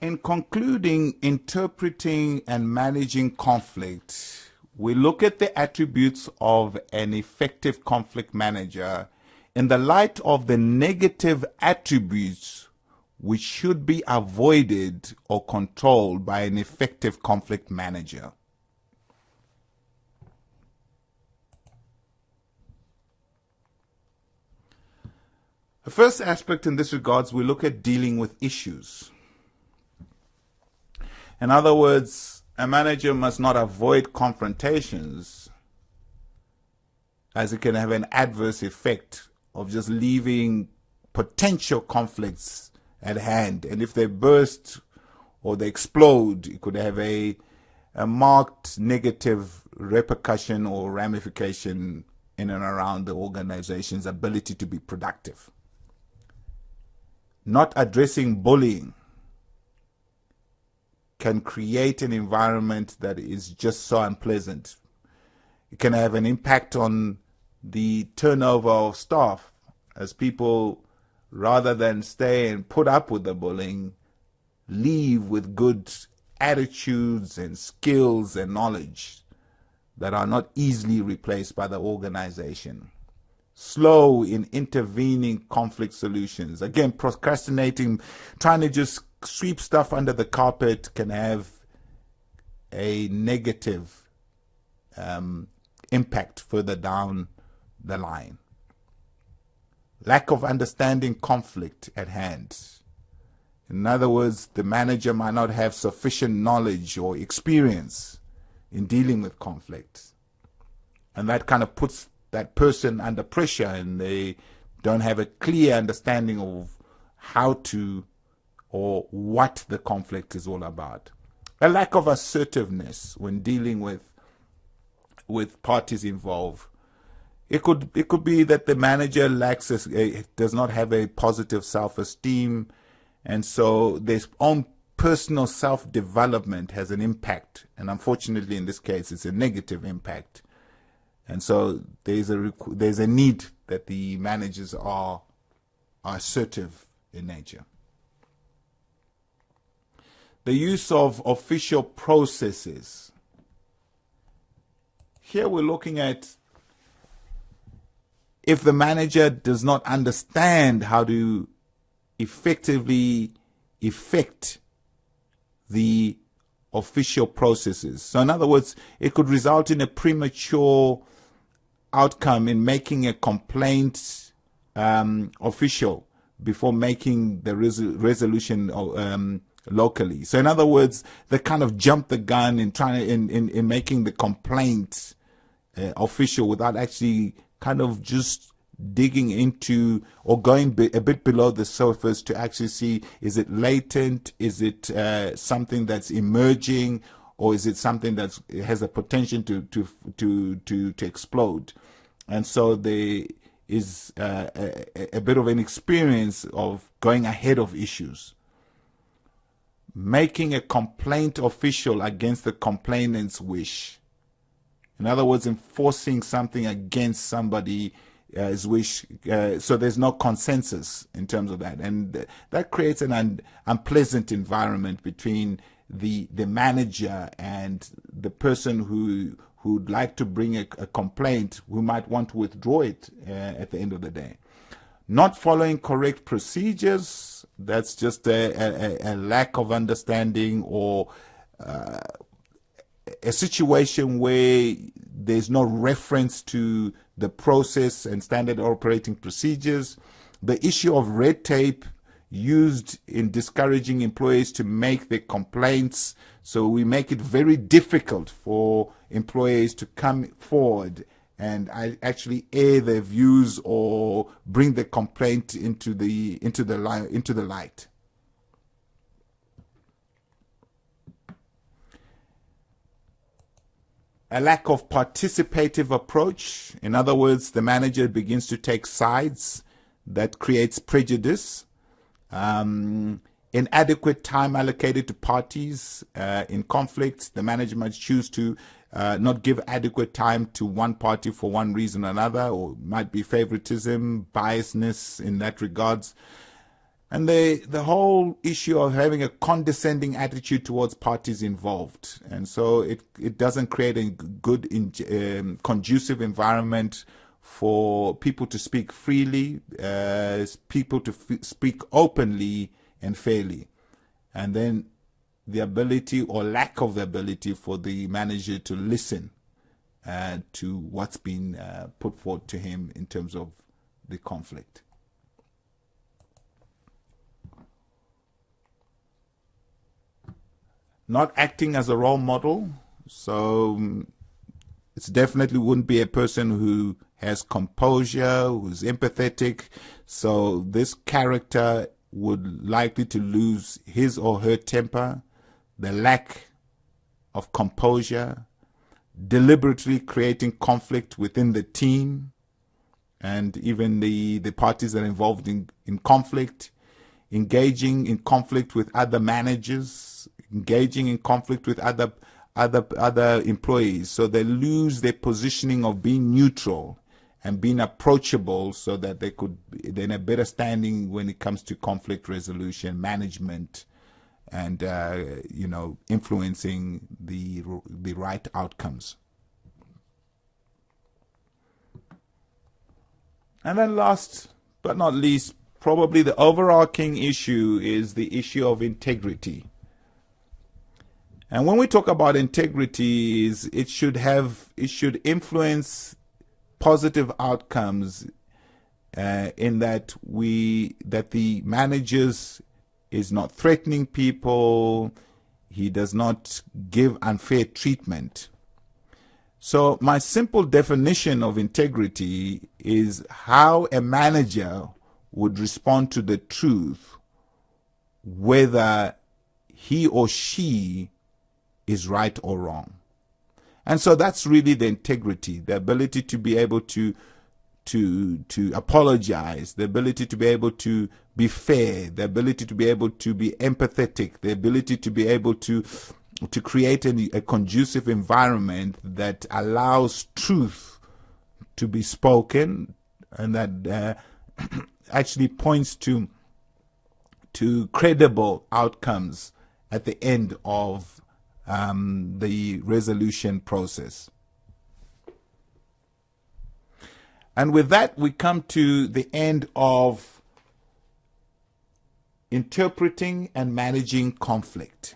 In concluding, interpreting and managing conflict, we look at the attributes of an effective conflict manager in the light of the negative attributes which should be avoided or controlled by an effective conflict manager. The first aspect in this regards, we look at dealing with issues. In other words, a manager must not avoid confrontations, as it can have an adverse effect of just leaving potential conflicts at hand. And if they burst or they explode, it could have a marked negative repercussion or ramification in and around the organization's ability to be productive. Not addressing bullying can create an environment that is just so unpleasant. It can have an impact on the turnover of staff, as people, rather than stay and put up with the bullying, leave with good attitudes and skills and knowledge that are not easily replaced by the organization. Slow in intervening conflict solutions. Again, procrastinating, trying to just sweep stuff under the carpet can have a negative impact further down the line. Lack of understanding conflict at hand. In other words, the manager might not have sufficient knowledge or experience in dealing with conflict. And that kind of puts that person under pressure, and they don't have a clear understanding of how to or what the conflict is all about. A lack of assertiveness when dealing with parties involved. It could be that the manager does not have a positive self-esteem, and so their own personal self-development has an impact, and unfortunately in this case it's a negative impact. And so there's a need that the managers are assertive in nature. The use of official processes. Here we're looking at if the manager does not understand how to effectively effect the official processes. So in other words, it could result in a premature outcome in making a complaint official before making the resolution locally. So in other words, they kind of jump the gun in making the complaint official without actually kind of just digging into or going a bit below the surface to actually see, is it latent, is it something that's emerging, or is it something that has a potential to explode. And so there is a bit of an experience of going ahead of issues. Making a complaint official against the complainant's wish. In other words, enforcing something against somebody's wish, so there's no consensus in terms of that. And that creates an unpleasant environment between the manager and the person who'd like to bring a complaint, who might want to withdraw it at the end of the day. Not following correct procedures, that's just a lack of understanding, or a situation where there's no reference to the process and standard operating procedures. The issue of red tape used in discouraging employees to make their complaints. So we make it very difficult for employees to come forward and actually air their views or bring the complaint into the light. A lack of participative approach. In other words, the manager begins to take sides. That creates prejudice. Inadequate time allocated to parties in conflicts. The manager might choose to not give adequate time to one party for one reason or another, or might be favoritism, biasness in that regards. And the whole issue of having a condescending attitude towards parties involved. And so it doesn't create a good, conducive environment for people to speak freely, people to speak openly and fairly. And then the ability or lack of the ability for the manager to listen to what's been put forward to him in terms of the conflict. Not acting as a role model. So it's definitely wouldn't be a person who has composure, who's empathetic. So this character would likely to lose his or her temper, the lack of composure, deliberately creating conflict within the team and even the parties that are involved in conflict, engaging in conflict with other managers, engaging in conflict with other employees. So they lose their positioning of being neutral and being approachable, so that they're in a better standing when it comes to conflict resolution, management, and influencing the right outcomes. And then last but not least, probably the overarching issue is the issue of integrity. And when we talk about integrity, it should influence positive outcomes in that the managers is not threatening people, he does not give unfair treatment. So my simple definition of integrity is how a manager would respond to the truth, whether he or she is right or wrong. And so that's really the integrity, the ability to be able to apologize, the ability to be able to be fair, the ability to be able to be empathetic, the ability to be able to create a conducive environment that allows truth to be spoken, and that actually points to credible outcomes at the end of the resolution process. And with that, we come to the end of interpreting and managing conflict.